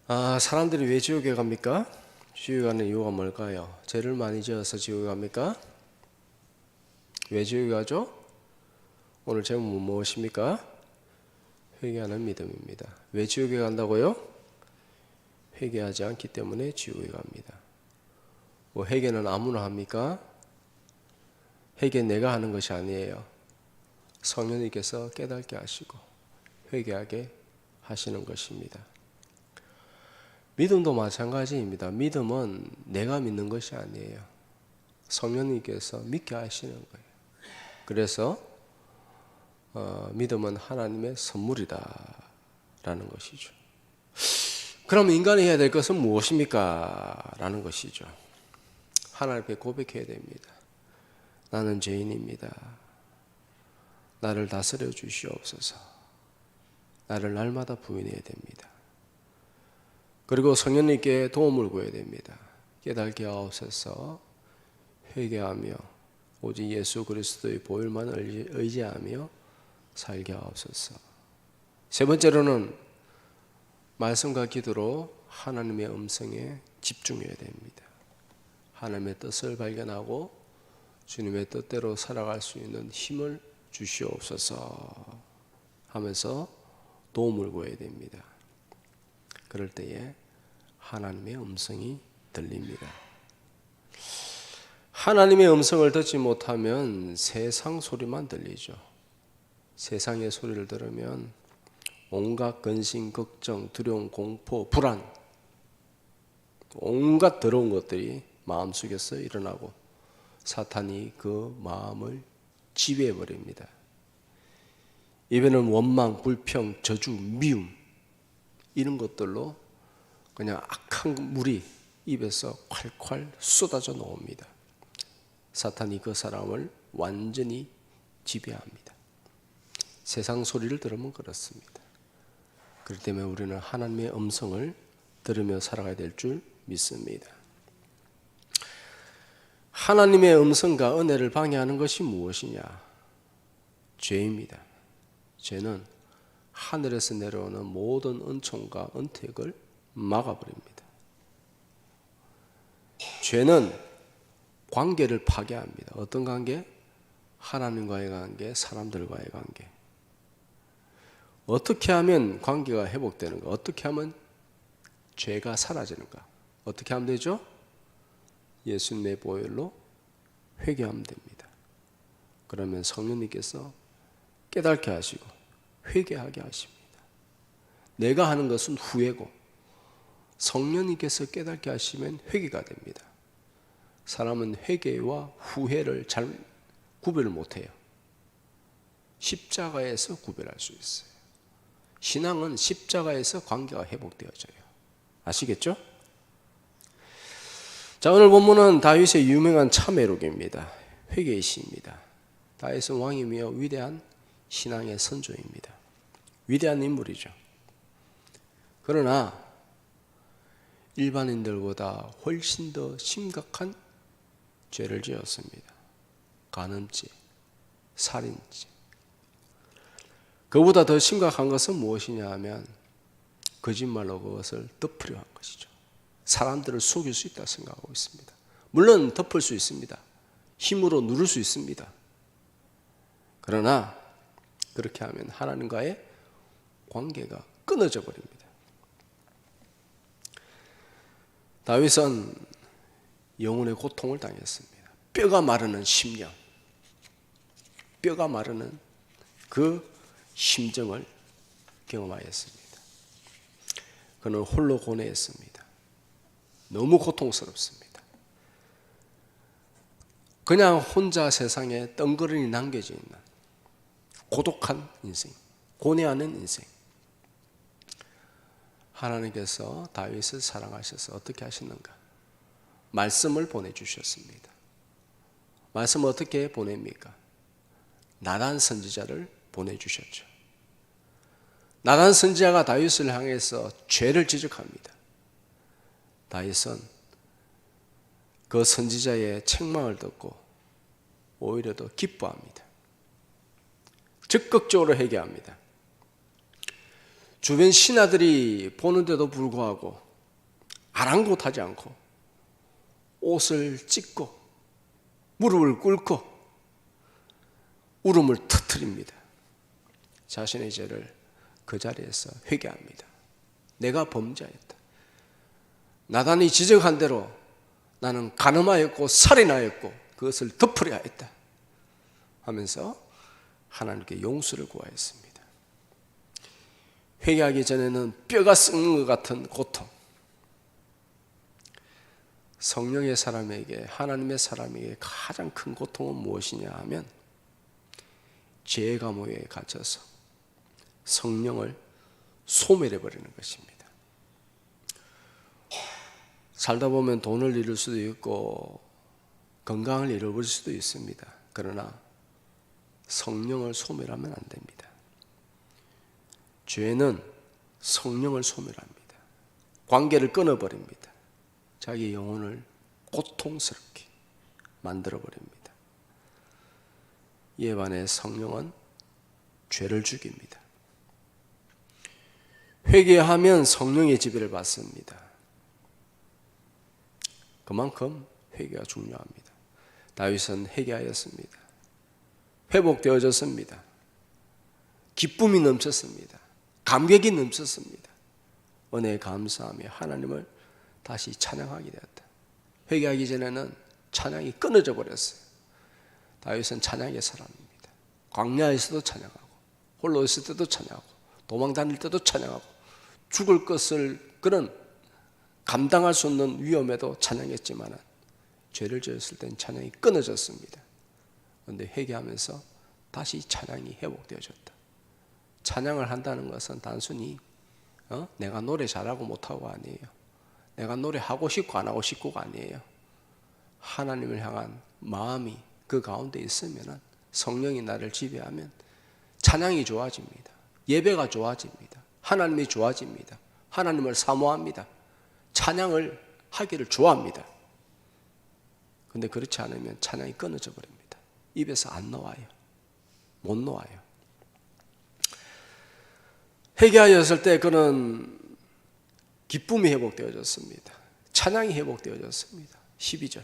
사람들이 왜 지옥에 갑니까? 지옥에 가는 이유가 뭘까요? 죄를 많이 지어서 지옥에 갑니까? 왜 지옥에 가죠? 오늘 제목은 무엇입니까? 회개하는 믿음입니다. 왜 지옥에 간다고요? 회개하지 않기 때문에 지옥에 갑니다. 회개는 아무나 합니까? 회개 내가 하는 것이 아니에요. 성령님께서 깨닫게 하시고 회개하게 하시는 것입니다. 믿음도 마찬가지입니다. 믿음은 내가 믿는 것이 아니에요. 성령님께서 믿게 하시는 거예요. 그래서 믿음은 하나님의 선물이다 라는 것이죠. 그럼 인간이 해야 될 것은 무엇입니까? 라는 것이죠. 하나님 앞에 고백해야 됩니다. 나는 죄인입니다. 나를 다스려 주시옵소서. 나를 날마다 부인해야 됩니다. 그리고 성령님께 도움을 구해야 됩니다. 깨닫게 하옵소서. 회개하며 오직 예수 그리스도의 보혈만 의지하며 살게 하옵소서. 세 번째로는 말씀과 기도로 하나님의 음성에 집중해야 됩니다. 하나님의 뜻을 발견하고 주님의 뜻대로 살아갈 수 있는 힘을 주시옵소서 하면서 도움을 구해야 됩니다. 그럴 때에 하나님의 음성이 들립니다. 하나님의 음성을 듣지 못하면 세상 소리만 들리죠. 세상의 소리를 들으면 온갖 근심, 걱정, 두려움, 공포, 불안, 온갖 더러운 것들이 마음속에서 일어나고 사탄이 그 마음을 지배해버립니다. 입에는 원망, 불평, 저주, 미움 이런 것들로 그냥 악한 물이 입에서 콸콸 쏟아져 나옵니다. 사탄이 그 사람을 완전히 지배합니다. 세상 소리를 들으면 그렇습니다. 그렇기 때문에 우리는 하나님의 음성을 들으며 살아가야 될 줄 믿습니다. 하나님의 음성과 은혜를 방해하는 것이 무엇이냐? 죄입니다. 죄는 하늘에서 내려오는 모든 은총과 은택을 막아버립니다. 죄는 관계를 파괴합니다. 어떤 관계? 하나님과의 관계, 사람들과의 관계. 어떻게 하면 관계가 회복되는가? 어떻게 하면 죄가 사라지는가? 어떻게 하면 되죠? 예수님의 보혈로 회개하면 됩니다. 그러면 성령님께서 깨닫게 하시고 회개하게 하십니다. 내가 하는 것은 후회고 성령님께서 깨닫게 하시면 회개가 됩니다. 사람은 회개와 후회를 잘 구별을 못해요. 십자가에서 구별할 수 있어요. 신앙은 십자가에서 관계가 회복되어져요. 아시겠죠? 자, 오늘 본문은 다윗의 유명한 참회록입니다. 회개의 시입니다. 다윗은 왕이며 위대한 신앙의 선조입니다. 위대한 인물이죠. 그러나 일반인들보다 훨씬 더 심각한 죄를 지었습니다. 간음죄, 살인죄. 그보다 더 심각한 것은 무엇이냐 하면 거짓말로 그것을 덮으려 한 것이죠. 사람들을 속일 수 있다 생각하고 있습니다. 물론 덮을 수 있습니다. 힘으로 누를 수 있습니다. 그러나 그렇게 하면 하나님과의 관계가 끊어져 버립니다. 다윗은 영혼의 고통을 당했습니다. 뼈가 마르는 심령, 뼈가 마르는 그 심정을 경험하였습니다. 그는 홀로 고뇌했습니다. 너무 고통스럽습니다. 그냥 혼자 세상에 덩그러니 남겨져 있는 고독한 인생, 고뇌하는 인생. 하나님께서 다윗을 사랑하셔서 어떻게 하시는가? 말씀을 보내주셨습니다. 말씀을 어떻게 보냅니까? 나단 선지자를 보내주셨죠. 나단 선지자가 다윗을 향해서 죄를 지적합니다. 다윗은 그 선지자의 책망을 듣고 오히려 더 기뻐합니다. 적극적으로 회개합니다. 주변 신하들이 보는데도 불구하고 아랑곳하지 않고 옷을 찢고 무릎을 꿇고 울음을 터뜨립니다. 자신의 죄를 그 자리에서 회개합니다. 내가 범죄했다. 나단이 지적한 대로 나는 간음하였고 살인하였고 그것을 덮으려 했다 하면서 하나님께 용서를 구하였습니다. 회개하기 전에는 뼈가 썩는 것 같은 고통, 성령의 사람에게, 하나님의 사람에게 가장 큰 고통은 무엇이냐 하면 죄의 감옥에 갇혀서 성령을 소멸해버리는 것입니다. 살다 보면 돈을 잃을 수도 있고 건강을 잃어버릴 수도 있습니다. 그러나 성령을 소멸하면 안 됩니다. 죄는 성령을 소멸합니다. 관계를 끊어버립니다. 자기 영혼을 고통스럽게 만들어버립니다. 이에 반해 성령은 죄를 죽입니다. 회개하면 성령의 지배를 받습니다. 그만큼 회개가 중요합니다. 다윗은 회개하였습니다. 회복되어졌습니다. 기쁨이 넘쳤습니다. 감격이 넘쳤습니다. 은혜에 감사하며 하나님을 다시 찬양하게 되었다. 회개하기 전에는 찬양이 끊어져 버렸어요. 다윗은 찬양의 사람입니다. 광야에서도 찬양하고 홀로 있을 때도 찬양하고 도망 다닐 때도 찬양하고 죽을 것을 그런 감당할 수 없는 위험에도 찬양했지만 죄를 지었을 때는 찬양이 끊어졌습니다. 그런데 회개하면서 다시 찬양이 회복되어졌다. 찬양을 한다는 것은 단순히 내가 노래 잘하고 못하고 아니에요. 내가 노래하고 싶고 안 하고 싶고가 아니에요. 하나님을 향한 마음이 그 가운데 있으면 성령이 나를 지배하면 찬양이 좋아집니다. 예배가 좋아집니다. 하나님이 좋아집니다. 하나님을 사모합니다. 찬양을 하기를 좋아합니다. 그런데 그렇지 않으면 찬양이 끊어져 버립니다. 입에서 안 나와요. 못 나와요. 회개하였을 때 그는 기쁨이 회복되어졌습니다. 찬양이 회복되어졌습니다. 12절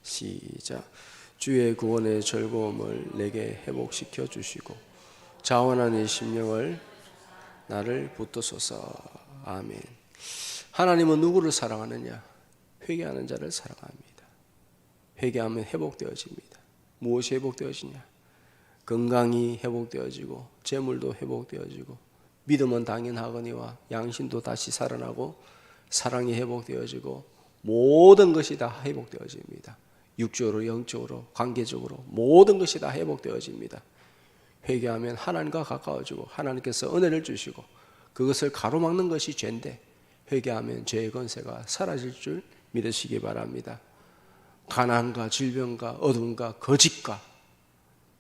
시작. 주의 구원의 즐거움을 내게 회복시켜 주시고 자원한 이 심령을 나를 붙드소서. 아멘. 하나님은 누구를 사랑하느냐? 회개하는 자를 사랑합니다. 회개하면 회복되어집니다. 무엇이 회복되어지냐? 건강이 회복되어지고 재물도 회복되어지고 믿음은 당연하거니와 양심도 다시 살아나고 사랑이 회복되어지고 모든 것이 다 회복되어집니다. 육적으로 영적으로 관계적으로 모든 것이 다 회복되어집니다. 회개하면 하나님과 가까워지고 하나님께서 은혜를 주시고 그것을 가로막는 것이 죄인데 회개하면 죄의 권세가 사라질 줄 믿으시기 바랍니다. 가난과 질병과 어둠과 거짓과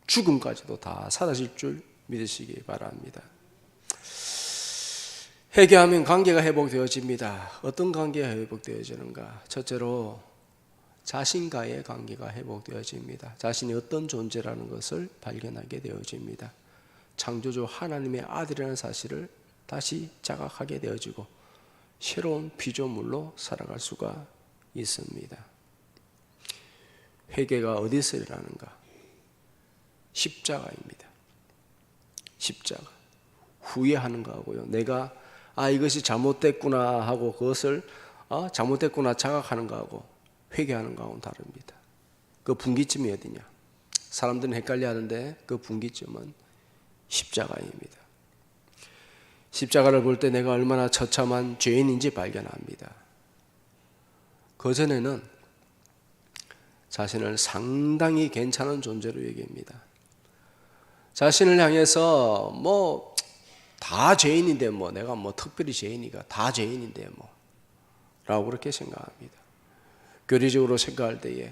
죽음까지도 다 사라질 줄 믿으시기 바랍니다. 회개하면 관계가 회복되어집니다. 어떤 관계가 회복되어지는가? 첫째로 자신과의 관계가 회복되어집니다. 자신이 어떤 존재라는 것을 발견하게 되어집니다. 창조주 하나님의 아들이라는 사실을 다시 자각하게 되어지고 새로운 피조물로 살아갈 수가 있습니다. 회개가 어디서 일어나는가? 십자가입니다. 십자가. 후회하는 거하고요. 내가 이것이 잘못됐구나 하고 그것을 잘못됐구나 자각하는 거하고 회개하는 거하고는 다릅니다. 그 분기점이 어디냐? 사람들은 헷갈려하는데 그 분기점은 십자가입니다. 십자가를 볼 때 내가 얼마나 처참한 죄인인지 발견합니다. 그전에는 자신을 상당히 괜찮은 존재로 얘기합니다. 자신을 향해서 다 죄인인데 내가 특별히 죄인이가 다 죄인인데 라고 그렇게 생각합니다. 교리적으로 생각할 때에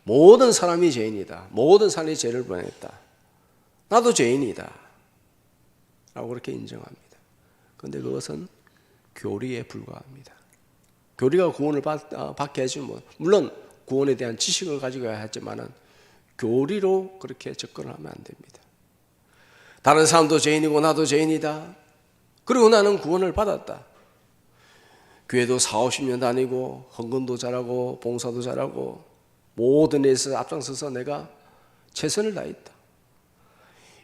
모든 사람이 죄인이다. 모든 사람이 죄를 범했다. 나도 죄인이다. 라고 그렇게 인정합니다. 그런데 그것은 교리에 불과합니다. 교리가 구원을 받게 해주면 물론 구원에 대한 지식을 가지고 해야 하지만은 교리로 그렇게 접근을 하면 안 됩니다. 다른 사람도 죄인이고 나도 죄인이다. 그리고 나는 구원을 받았다. 교회도 40, 50년 다니고 헌금도 잘하고 봉사도 잘하고 모든 데서 앞장서서 내가 최선을 다했다.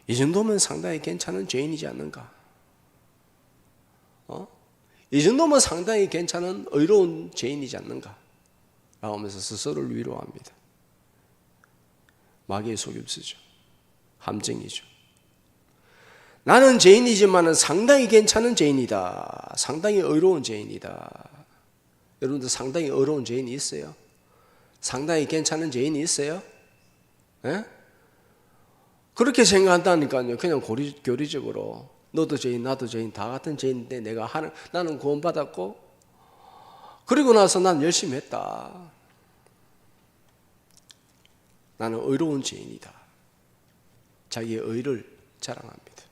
이 정도면 상당히 괜찮은 죄인이지 않는가? 이 정도면 상당히 괜찮은 의로운 죄인이지 않는가? 라고 하면서 스스로를 위로합니다. 마귀의 속임수죠. 함정이죠. 나는 죄인이지만 상당히 괜찮은 죄인이다. 상당히 의로운 죄인이다. 여러분들 상당히 의로운 죄인이 있어요? 상당히 괜찮은 죄인이 있어요? 예? 그렇게 생각한다니까요. 그냥 교리적으로 너도 죄인 나도 죄인 다 같은 죄인인데 나는 구원받았고 그리고 나서 난 열심히 했다. 나는 의로운 죄인이다. 자기의 의를 자랑합니다.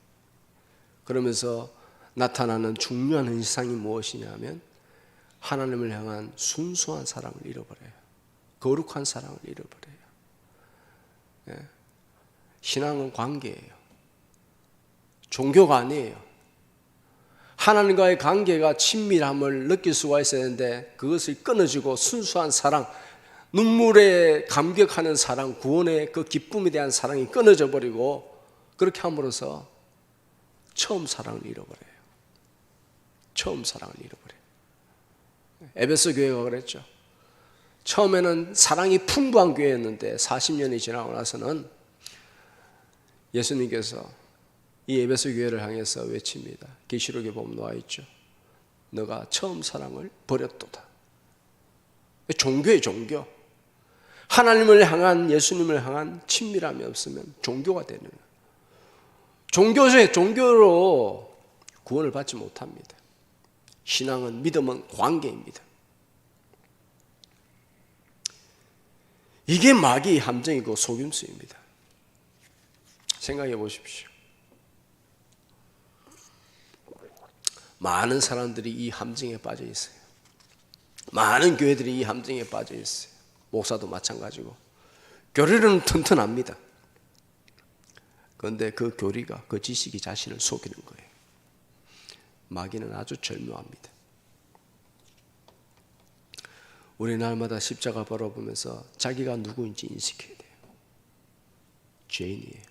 그러면서 나타나는 중요한 현상이 무엇이냐면 하나님을 향한 순수한 사랑을 잃어버려요. 거룩한 사랑을 잃어버려요. 예. 신앙은 관계예요. 종교가 아니에요. 하나님과의 관계가 친밀함을 느낄 수가 있어야 하는데 그것을 끊어지고 순수한 사랑, 눈물에 감격하는 사랑, 구원의 그 기쁨에 대한 사랑이 끊어져 버리고 그렇게 함으로써 처음 사랑을 잃어버려요. 처음 사랑을 잃어버려요. 에베소 교회가 그랬죠. 처음에는 사랑이 풍부한 교회였는데 40년이 지나고 나서는 예수님께서 이 에베소 교회를 향해서 외칩니다. 계시록에 보면 나와 있죠. 너가 처음 사랑을 버렸도다. 종교의 종교. 하나님을 향한 예수님을 향한 친밀함이 없으면 종교가 되는 거예요. 종교로 구원을 받지 못합니다. 신앙은 믿음은 관계입니다. 이게 마귀의 함정이고 속임수입니다. 생각해 보십시오. 많은 사람들이 이 함정에 빠져 있어요. 많은 교회들이 이 함정에 빠져 있어요. 목사도 마찬가지고. 교리는 튼튼합니다. 그런데 그 교리가, 그 지식이 자신을 속이는 거예요. 마귀는 아주 절묘합니다. 우리 날마다 십자가 바라보면서 자기가 누구인지 인식해야 돼요. 죄인이에요.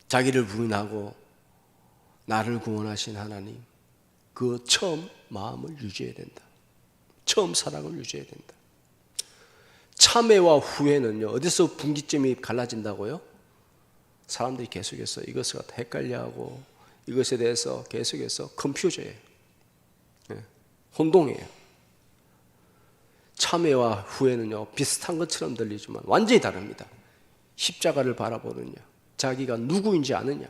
자기를 부인하고 나를 구원하신 하나님, 그 처음 마음을 유지해야 된다. 처음 사랑을 유지해야 된다. 참회와 후회는요, 어디서 분기점이 갈라진다고요? 사람들이 계속해서 이것을 헷갈려하고 이것에 대해서 계속해서 컨퓨저예요. 혼동해요. 참회와 후회는요, 비슷한 것처럼 들리지만 완전히 다릅니다. 십자가를 바라보느냐, 자기가 누구인지 아느냐,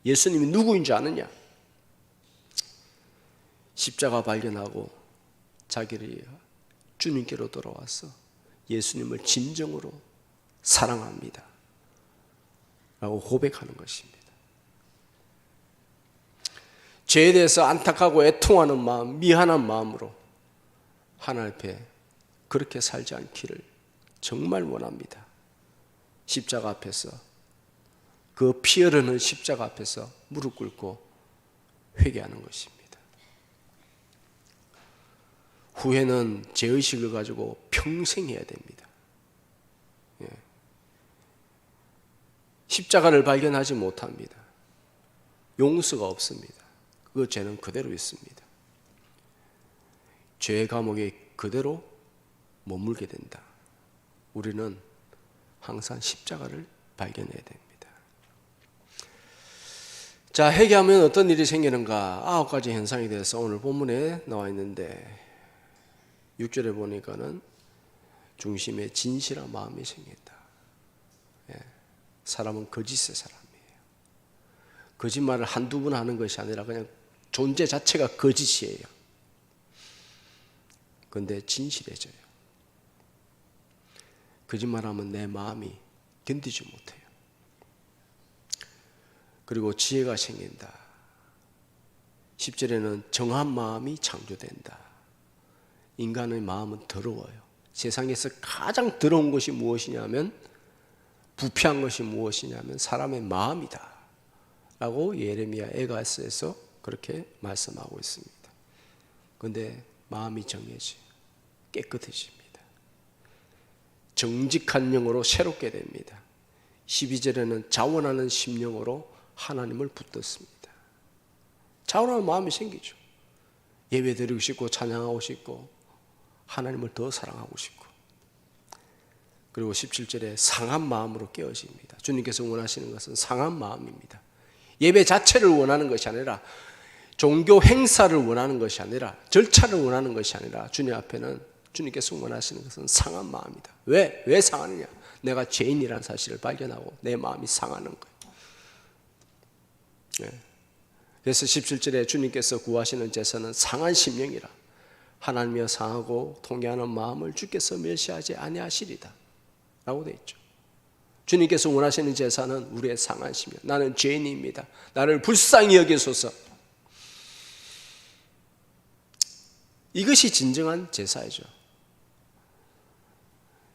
예수님이 누구인지 아느냐, 십자가 발견하고 자기를 주님께로 돌아와서 예수님을 진정으로 사랑합니다 라고 고백하는 것입니다. 죄에 대해서 안타까고 애통하는 마음, 미안한 마음으로 하나님 앞에 그렇게 살지 않기를 정말 원합니다. 십자가 앞에서, 그 피 흐르는 십자가 앞에서 무릎 꿇고 회개하는 것입니다. 후회는 죄의식을 가지고 평생 해야 됩니다. 십자가를 발견하지 못합니다. 용서가 없습니다. 그 죄는 그대로 있습니다. 죄의 감옥에 그대로 머물게 된다. 우리는 항상 십자가를 발견해야 됩니다. 자, 회개하면 어떤 일이 생기는가? 9가지 현상에 대해서 오늘 본문에 나와 있는데 6절에 보니까는 중심에 진실한 마음이 생긴다. 사람은 거짓의 사람이에요. 거짓말을 한두 번 하는 것이 아니라 그냥 존재 자체가 거짓이에요. 그런데 진실해져요. 거짓말하면 내 마음이 견디지 못해요. 그리고 지혜가 생긴다. 10절에는 정한 마음이 창조된다. 인간의 마음은 더러워요. 세상에서 가장 더러운 것이 무엇이냐면 부패한 것이 무엇이냐면 사람의 마음이다 라고 예레미야 에가서에서 그렇게 말씀하고 있습니다. 그런데 마음이 정해지 깨끗해집니다. 정직한 영으로 새롭게 됩니다. 12절에는 자원하는 심령으로 하나님을 붙들습니다. 자원하는 마음이 생기죠. 예배 드리고 싶고 찬양하고 싶고 하나님을 더 사랑하고 싶고, 그리고 17절에 상한 마음으로 깨어집니다. 주님께서 원하시는 것은 상한 마음입니다. 예배 자체를 원하는 것이 아니라, 종교 행사를 원하는 것이 아니라, 절차를 원하는 것이 아니라 주님 앞에는 주님께서 원하시는 것은 상한 마음이다. 왜 상하느냐? 내가 죄인이라는 사실을 발견하고 내 마음이 상하는 거예요. 네. 그래서 17절에 주님께서 구하시는 제사는 상한 심령이라, 하나님이여 상하고 통회하는 마음을 주께서 멸시하지 아니하시리다 라고 되어 있죠. 주님께서 원하시는 제사는 우리의 상한 심령, 나는 죄인입니다, 나를 불쌍히 여기소서, 이것이 진정한 제사이죠.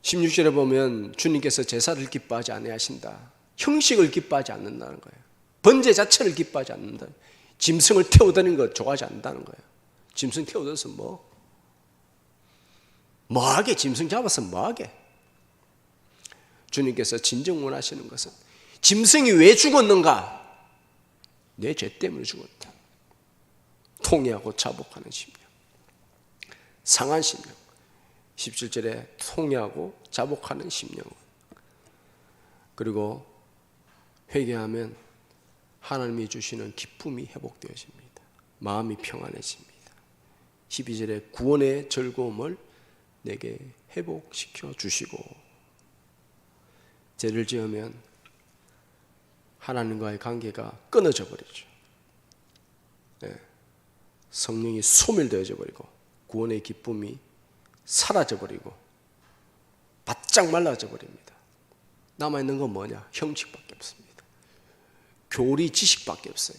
16절에 보면 주님께서 제사를 기뻐하지 아니하신다, 형식을 기뻐하지 않는다는 거예요. 번제 자체를 기뻐하지 않는다. 짐승을 태워드리는 것 좋아하지 않는다는 거예요. 짐승 태워들어서 뭐하게, 짐승 잡아서 뭐하게. 주님께서 진정 원하시는 것은, 짐승이 왜 죽었는가? 내 죄 때문에 죽었다. 통회하고 자복하는 심령, 상한 심령. 17절에 통회하고 자복하는 심령. 그리고 회개하면 하나님이 주시는 기쁨이 회복되어집니다. 마음이 평안해집니다. 12절에 구원의 즐거움을 내게 회복시켜 주시고, 죄를 지으면 하나님과의 관계가 끊어져 버리죠. 네. 성령이 소멸되어져 버리고 구원의 기쁨이 사라져 버리고 바짝 말라져 버립니다. 남아있는 건 뭐냐? 형식밖에 없습니다. 교리 지식밖에 없어요.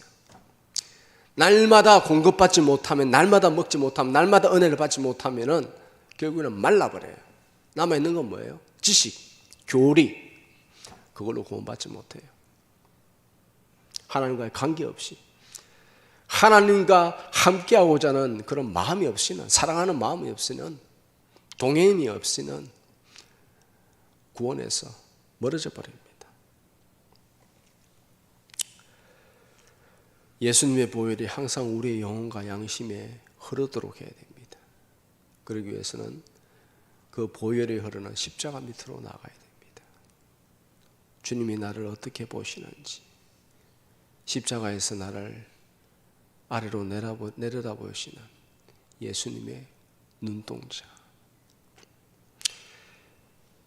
날마다 공급받지 못하면, 날마다 먹지 못하면, 날마다 은혜를 받지 못하면 결국에는 말라버려요. 남아있는 건 뭐예요? 지식, 교리. 그걸로 구원받지 못해요. 하나님과의 관계없이, 하나님과 함께하고자 하는 그런 마음이 없이는, 사랑하는 마음이 없이는, 동행이 없이는 구원에서 멀어져 버립니다. 예수님의 보혈이 항상 우리의 영혼과 양심에 흐르도록 해야 됩니다. 그러기 위해서는 그 보혈이 흐르는 십자가 밑으로 나가야 됩니다. 주님이 나를 어떻게 보시는지, 십자가에서 나를 아래로 내려다보시는 예수님의 눈동자,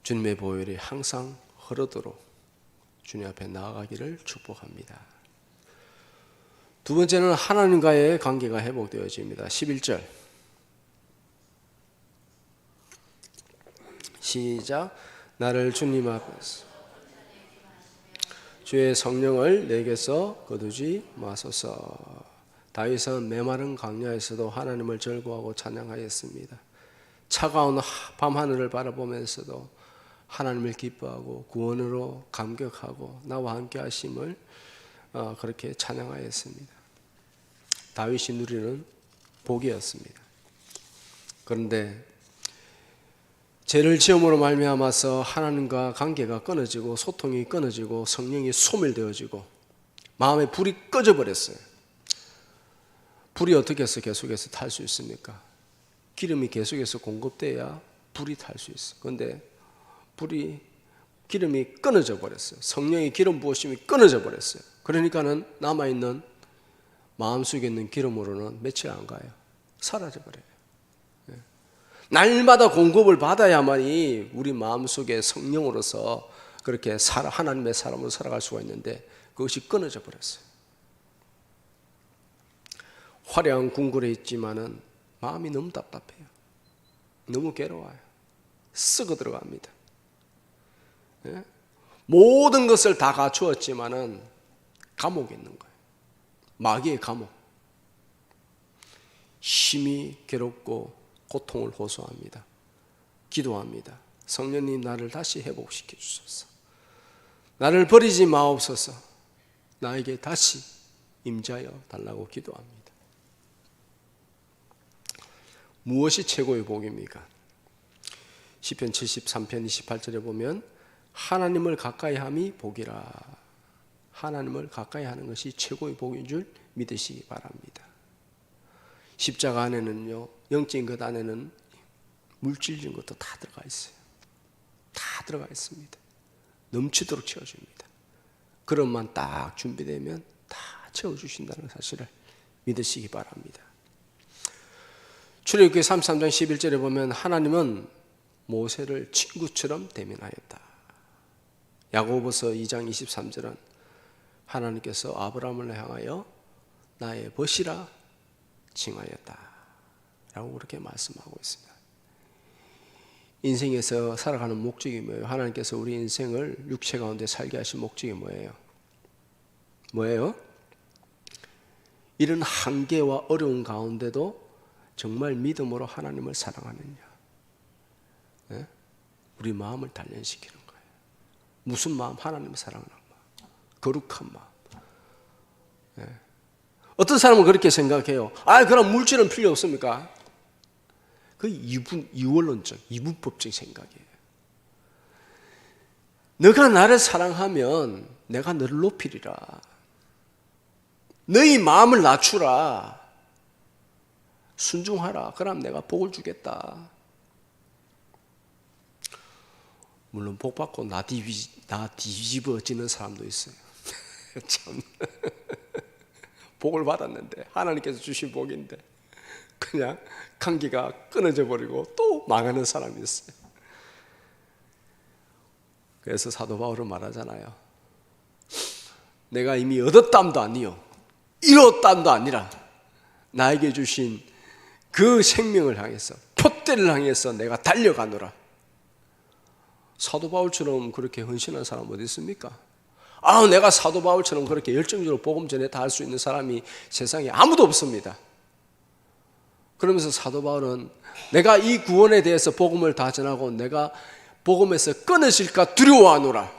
주님의 보혈이 항상 흐르도록 주님 앞에 나아가기를 축복합니다. 두 번째는 하나님과의 관계가 회복되어집니다. 11절 시작. 나를 주님 앞에서 주의 성령을 내게서 거두지 마소서. 다윗은 메마른 광야에서도 하나님을 즐거워하고 찬양하였습니다. 차가운 밤하늘을 바라보면서도 하나님을 기뻐하고 구원으로 감격하고 나와 함께 하심을 그렇게 찬양하였습니다. 다윗이 누리는 복이었습니다. 그런데 죄를 지음으로 말미암아서 하나님과 관계가 끊어지고 소통이 끊어지고 성령이 소멸되어지고 마음의 불이 꺼져버렸어요. 불이 어떻게 해서 계속해서 탈 수 있습니까? 기름이 계속해서 공급돼야 불이 탈 수 있어요. 그런데 기름이 끊어져 버렸어요. 성령의 기름 부으심이 끊어져 버렸어요. 그러니까는 남아있는 마음속에 있는 기름으로는 며칠 안 가요. 사라져 버려요. 날마다 공급을 받아야만이 우리 마음속에 성령으로서 그렇게 하나님의 사람으로 살아갈 수가 있는데 그것이 끊어져 버렸어요. 화려한 궁궐에 있지만은 마음이 너무 답답해요. 너무 괴로워요. 썩어 들어갑니다. 모든 것을 다 갖추었지만은 감옥에 있는 거예요. 마귀의 감옥. 심히 괴롭고 고통을 호소합니다. 기도합니다. 성령님 나를 다시 회복시켜 주소서. 나를 버리지 마옵소서. 나에게 다시 임재하여 달라고 기도합니다. 무엇이 최고의 복입니까? 시편 73편 28절에 보면 하나님을 가까이 함이 복이라. 하나님을 가까이 하는 것이 최고의 복인 줄 믿으시기 바랍니다. 십자가 안에는요, 영적인 것 안에는 물질적인 것도 다 들어가 있어요. 다 들어가 있습니다. 넘치도록 채워줍니다. 그릇만 딱 준비되면 다 채워주신다는 사실을 믿으시기 바랍니다. 출애굽기 33장 11절에 보면 하나님은 모세를 친구처럼 대면하였다. 야고보서 2장 23절은 하나님께서 아브라함을 향하여 나의 벗이라 칭하였다 라고 그렇게 말씀하고 있습니다. 인생에서 살아가는 목적이 뭐예요? 하나님께서 우리 인생을 육체 가운데 살게 하신 목적이 뭐예요? 뭐예요? 이런 한계와 어려운 가운데도 정말 믿음으로 하나님을 사랑하느냐, 네? 우리 마음을 단련시키는 거예요. 무슨 마음? 하나님을 사랑하는 마음, 거룩한 마음. 네. 어떤 사람은 그렇게 생각해요. 그럼 물질은 필요 없습니까? 그 이원론적, 이분법적 생각이에요. 너가 나를 사랑하면 내가 너를 높이리라. 너희 마음을 낮추라. 순종하라. 그럼 내가 복을 주겠다. 물론 복 받고 나 뒤집어지는 사람도 있어요. 참 복을 받았는데 하나님께서 주신 복인데 그냥 관계가 끊어져 버리고 또 망하는 사람이 있어요. 그래서 사도 바울은 말하잖아요. 내가 이미 얻었담도 아니요 잃었담도 아니라 나에게 주신 그 생명을 향해서, 표대를 향해서 내가 달려가노라. 사도 바울처럼 그렇게 헌신한 사람 어디 있습니까? 내가 사도 바울처럼 그렇게 열정적으로 복음 전했다 할 수 있는 사람이 세상에 아무도 없습니다. 그러면서 사도 바울은 내가 이 구원에 대해서 복음을 다 전하고 내가 복음에서 끊어질까 두려워하노라.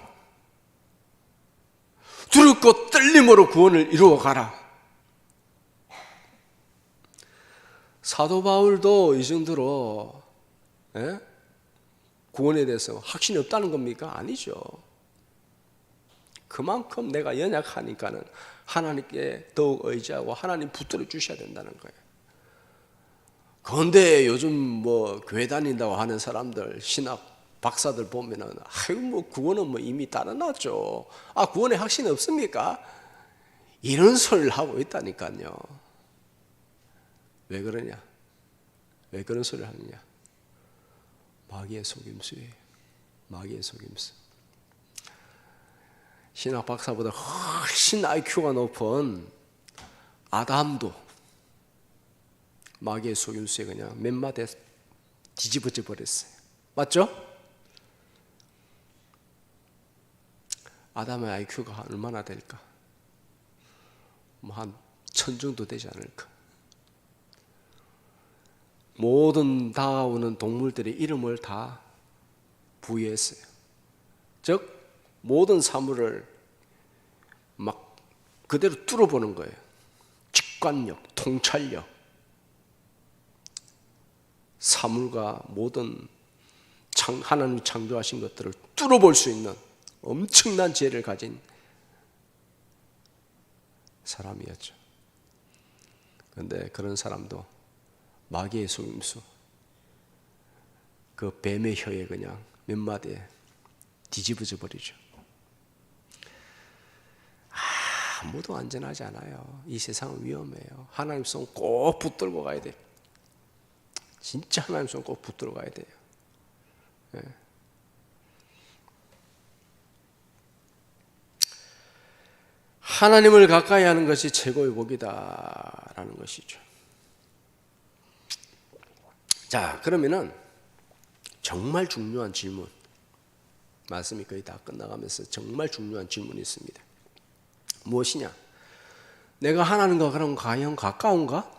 두렵고 떨림으로 구원을 이루어가라. 사도 바울도 이 정도로 구원에 대해서 확신이 없다는 겁니까? 아니죠. 그만큼 내가 연약하니까는 하나님께 더욱 의지하고 하나님 붙들어 주셔야 된다는 거예요. 그런데 요즘 교회 다닌다고 하는 사람들, 신학 박사들 보면은 구원은 이미 따라놨죠. 구원에 확신이 없습니까? 이런 소리를 하고 있다니까요. 왜 그러냐? 왜 그런 소리를 하느냐? 마귀의 속임수예요. 마귀의 속임수. 신학 박사보다 훨씬 IQ가 높은 아담도 마귀의 속임수에 그냥 몇 마디에 뒤집어져 버렸어요. 맞죠? 아담의 IQ가 얼마나 될까? 한 1000 정도 되지 않을까? 모든 다가오는 동물들의 이름을 다 부여했어요. 즉 모든 사물을 막 그대로 뚫어보는 거예요. 직관력, 통찰력, 사물과 모든 하나님이 창조하신 것들을 뚫어볼 수 있는 엄청난 지혜를 가진 사람이었죠. 그런데 그런 사람도 마귀의 속임수, 그 뱀의 혀에 그냥 몇 마디에 뒤집어져 버리죠. 아무도 안전하지 않아요. 이 세상은 위험해요. 하나님 손 꼭 붙들고 가야 돼요. 진짜 하나님 손 꼭 붙들고 가야 돼요. 네. 하나님을 가까이 하는 것이 최고의 복이다라는 것이죠. 자, 그러면은 정말 중요한 질문, 말씀이 거의 다 끝나가면서 정말 중요한 질문이 있습니다. 무엇이냐? 내가 하나님과 그럼 과연 가까운가?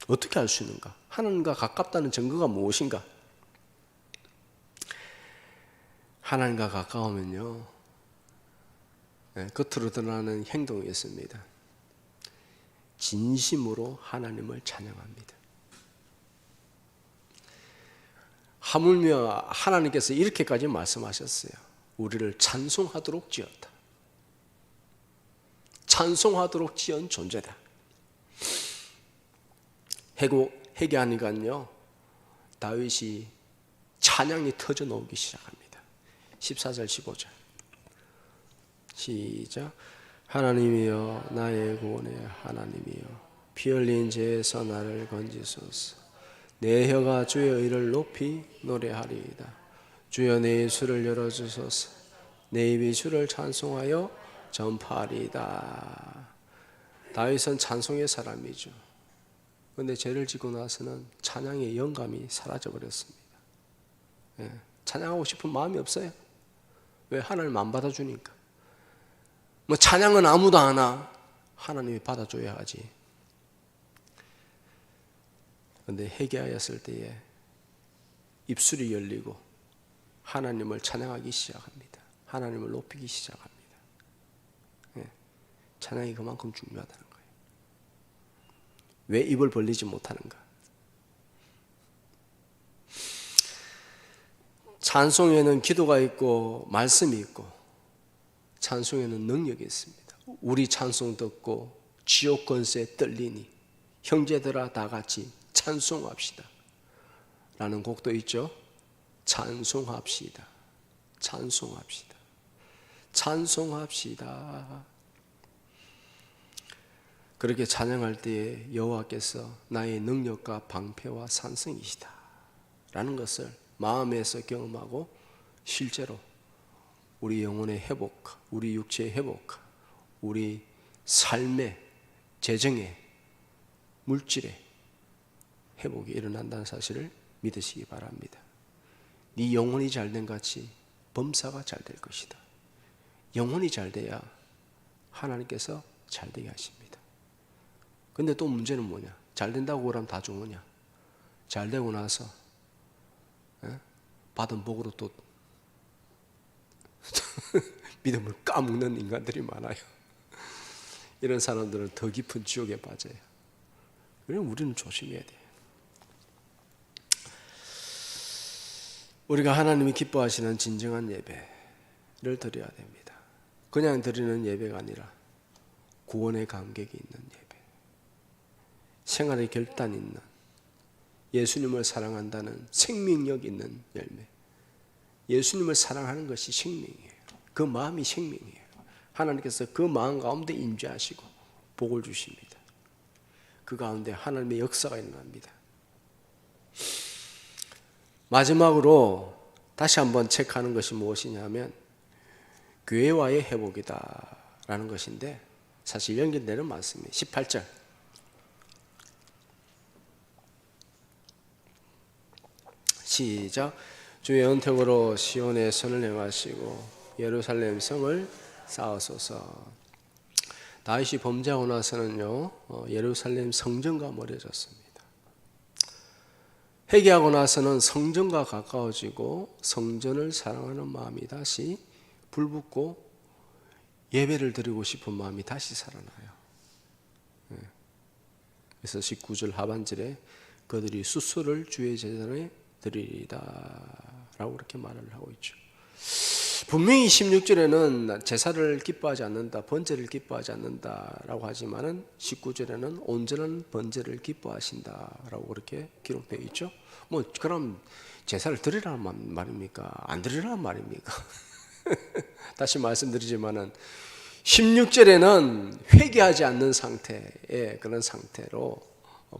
어떻게 알 수 있는가? 하나님과 가깝다는 증거가 무엇인가? 하나님과 가까우면요, 겉으로 드러나는 행동이었습니다. 진심으로 하나님을 찬양합니다. 하물며 하나님께서 이렇게까지 말씀하셨어요. 우리를 찬송하도록 지었다. 찬송하도록 지은 존재다. 회개하니까요, 다윗이 찬양이 터져 나오기 시작합니다. 14절 15절 시작. 하나님이여 나의 구원의 하나님이여 피 흘린 죄에서 나를 건지소서. 내 혀가 주의 의를 높이 노래하리이다. 주여 내 입술을 열어주소서. 내 입이 주를 찬송하여 전파하리이다. 다윗은 찬송의 사람이죠. 그런데 죄를 짓고 나서는 찬양의 영감이 사라져버렸습니다. 찬양하고 싶은 마음이 없어요. 왜? 하나님 안 받아주니까. 뭐 찬양은 아무도 안 하나 하나님이 받아줘야 하지. 그런데 회개하였을 때에 입술이 열리고 하나님을 찬양하기 시작합니다. 하나님을 높이기 시작합니다. 찬양이 그만큼 중요하다는 거예요. 왜 입을 벌리지 못하는가? 찬송에는 기도가 있고 말씀이 있고 찬송에는 능력이 있습니다. 우리 찬송 듣고 지옥 권세 떨리니 형제들아 다 같이 찬송합시다 라는 곡도 있죠. 찬송합시다. 찬송합시다. 찬송합시다. 그렇게 찬양할 때에 여호와께서 나의 능력과 방패와 산성이시다 라는 것을 마음에서 경험하고 실제로 우리 영혼의 회복, 우리 육체의 회복, 우리 삶의 재정의 물질의 회복이 일어난다는 사실을 믿으시기 바랍니다. 네 영혼이 잘된 같이 범사가 잘 될 것이다. 영혼이 잘 돼야 하나님께서 잘 되게 하십니다. 근데 또 문제는 뭐냐? 잘 된다고 그러면 다 좋으냐? 잘 되고 나서 받은 복으로 또 믿음을 까먹는 인간들이 많아요. 이런 사람들은 더 깊은 지옥에 빠져요. 그래서 우리는 조심해야 돼요. 우리가 하나님이 기뻐하시는 진정한 예배를 드려야 됩니다. 그냥 드리는 예배가 아니라 구원의 감격이 있는 예배, 생활의 결단 있는, 예수님을 사랑한다는 생명력 있는 열매. 예수님을 사랑하는 것이 생명이에요. 그 마음이 생명이에요. 하나님께서 그 마음 가운데 임재하시고 복을 주십니다. 그 가운데 하나님의 역사가 일어납니다. 마지막으로 다시 한번 체크하는 것이 무엇이냐면 교회와의 회복이다 라는 것인데, 사실 연결되는 말씀이에요. 18절 시작. 주의 언택으로 시온의 선을 행하시고 예루살렘 성을 쌓으소서. 다윗이 범죄하고 나서는요, 예루살렘 성전과 멀어졌습니다. 회개하고 나서는 성전과 가까워지고 성전을 사랑하는 마음이 다시 불붙고 예배를 드리고 싶은 마음이 다시 살아나요. 그래서 19절 하반절에 그들이 수수를 주의 제단에 드리리다 라고 그렇게 말을 하고 있죠. 분명히 16절에는 제사를 기뻐하지 않는다, 번제를 기뻐하지 않는다 라고 하지만은 19절에는 온전한 번제를 기뻐하신다 라고 그렇게 기록되어 있죠. 뭐 그럼 제사를 드리라는 말입니까? 안 드리라는 말입니까? 다시 말씀드리지만은 16절에는 회개하지 않는 상태의 그런 상태로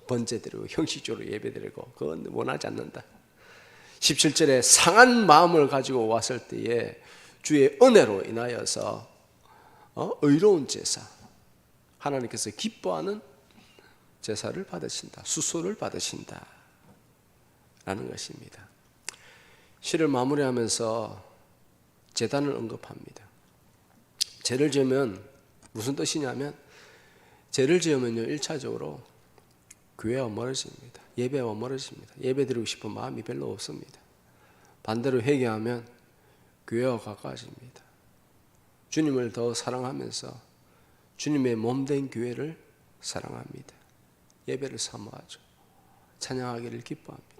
번제드리고 형식적으로 예배드리고 그건 원하지 않는다. 17절에 상한 마음을 가지고 왔을 때에 주의 은혜로 인하여서 의로운 제사, 하나님께서 기뻐하는 제사를 받으신다, 수소를 받으신다 라는 것입니다. 시를 마무리하면서 제단을 언급합니다. 죄를 지으면 무슨 뜻이냐면, 죄를 지으면요 1차적으로 교회와 멀어집니다. 예배와 멀어집니다. 예배 드리고 싶은 마음이 별로 없습니다. 반대로 회개하면 교회와 가까워집니다. 주님을 더 사랑하면서 주님의 몸된 교회를 사랑합니다. 예배를 사모하죠. 찬양하기를 기뻐합니다.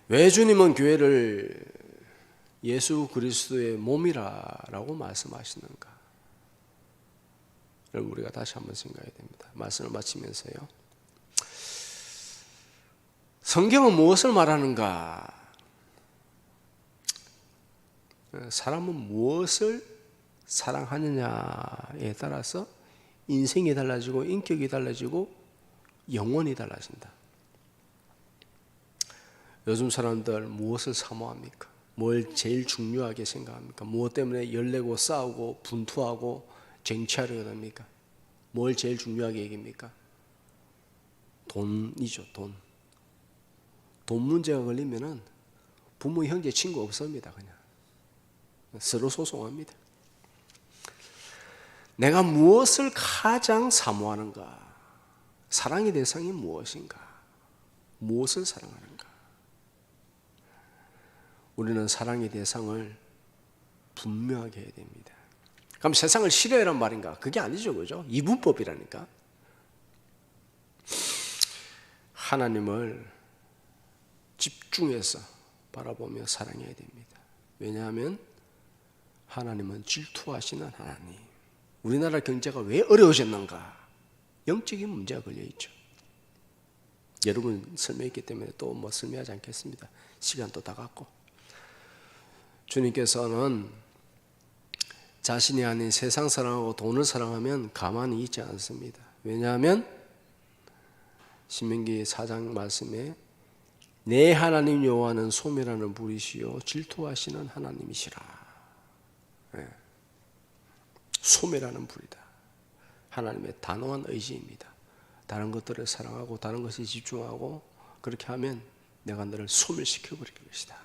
왜 주님은 교회를 예수 그리스도의 몸이라고 말씀하시는가? 우리가 다시 한번 생각해야 됩니다. 말씀을 마치면서요. 성경은 무엇을 말하는가? 사람은 무엇을 사랑하느냐에 따라서 인생이 달라지고 인격이 달라지고 영혼이 달라진다. 요즘 사람들 무엇을 사모합니까? 뭘 제일 중요하게 생각합니까? 무엇 때문에 열내고 싸우고 분투하고 쟁취하려고 합니까? 뭘 제일 중요하게 얘기합니까? 돈이죠, 돈. 돈 문제가 걸리면은 부모, 형제, 친구 없습니다. 그냥 서로 소송합니다. 내가 무엇을 가장 사모하는가? 사랑의 대상이 무엇인가? 무엇을 사랑하는가? 우리는 사랑의 대상을 분명하게 해야 됩니다. 그럼 세상을 싫어해란 말인가? 그게 아니죠, 그죠? 이분법이라니까. 하나님을 집중해서 바라보며 사랑해야 됩니다. 왜냐하면 하나님은 질투하시는 하나님. 우리나라 경제가 왜 어려워졌는가? 영적인 문제가 걸려있죠. 여러분 설명했기 때문에 또 뭐 설명하지 않겠습니다. 시간도 다 갔고. 주님께서는 자신이 아닌 세상 사랑하고 돈을 사랑하면 가만히 있지 않습니다. 왜냐하면 신명기 4장 말씀에 내 하나님 여호와는 소멸하는 불이시요 질투하시는 하나님이시라. 네. 소멸하는 불이다. 하나님의 단호한 의지입니다. 다른 것들을 사랑하고 다른 것에 집중하고 그렇게 하면 내가 너를 소멸시켜버릴 것이다.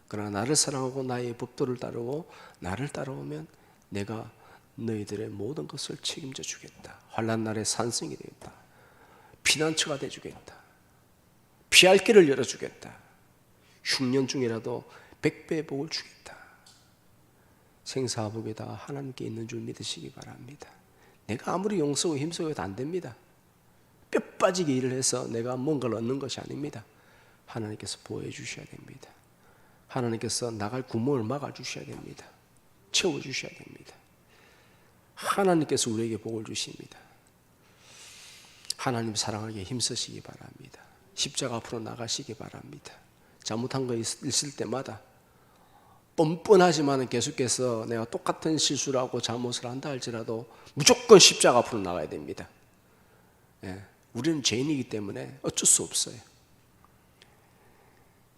그러나 나를 사랑하고 나의 법도를 따르고 나를 따라오면 내가 너희들의 모든 것을 책임져 주겠다. 환난 날에 산성이 되겠다. 피난처가 돼 주겠다. 피할 길을 열어 주겠다. 흉년 중이라도 100배의 복을 주겠다. 생사복이 다 하나님께 있는 줄 믿으시기 바랍니다. 내가 아무리 용서고 힘쓰고도 안 됩니다. 뼈 빠지게 일을 해서 내가 뭔가를 얻는 것이 아닙니다. 하나님께서 보호해 주셔야 됩니다. 하나님께서 나갈 구멍을 막아 주셔야 됩니다. 채워 주셔야 됩니다. 하나님께서 우리에게 복을 주십니다. 하나님 사랑하기에 힘쓰시기 바랍니다. 십자가 앞으로 나가시기 바랍니다. 잘못한 거 있을 때마다 뻔뻔하지만 계속해서 내가 똑같은 실수를 하고 잘못을 한다 할지라도 무조건 십자가 앞으로 나가야 됩니다. 예, 우리는 죄인이기 때문에 어쩔 수 없어요.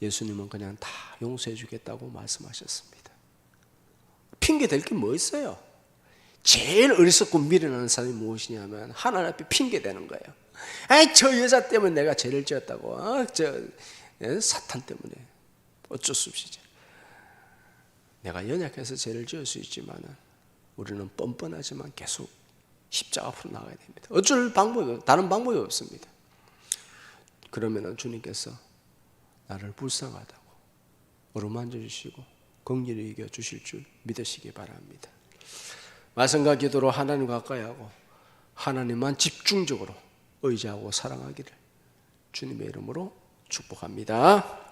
예수님은 그냥 다 용서해 주겠다고 말씀하셨습니다. 핑계 댈 게 뭐 있어요? 제일 어리석고 미련한 사람이 무엇이냐면 하나님 앞에 핑계 대는 거예요. 아이, 저 여자 때문에 내가 죄를 지었다고. 사탄 때문에. 어쩔 수 없이. 내가 연약해서 죄를 지을 수 있지만 우리는 뻔뻔하지만 계속 십자가 앞으로 나가야 됩니다. 어쩔 방법이, 다른 방법이 없습니다. 그러면 주님께서 나를 불쌍하다고 어루만져 주시고 긍휼히 여겨 주실 줄 믿으시기 바랍니다. 말씀과 기도로 하나님 가까이 하고 하나님만 집중적으로 의지하고 사랑하기를 주님의 이름으로 축복합니다.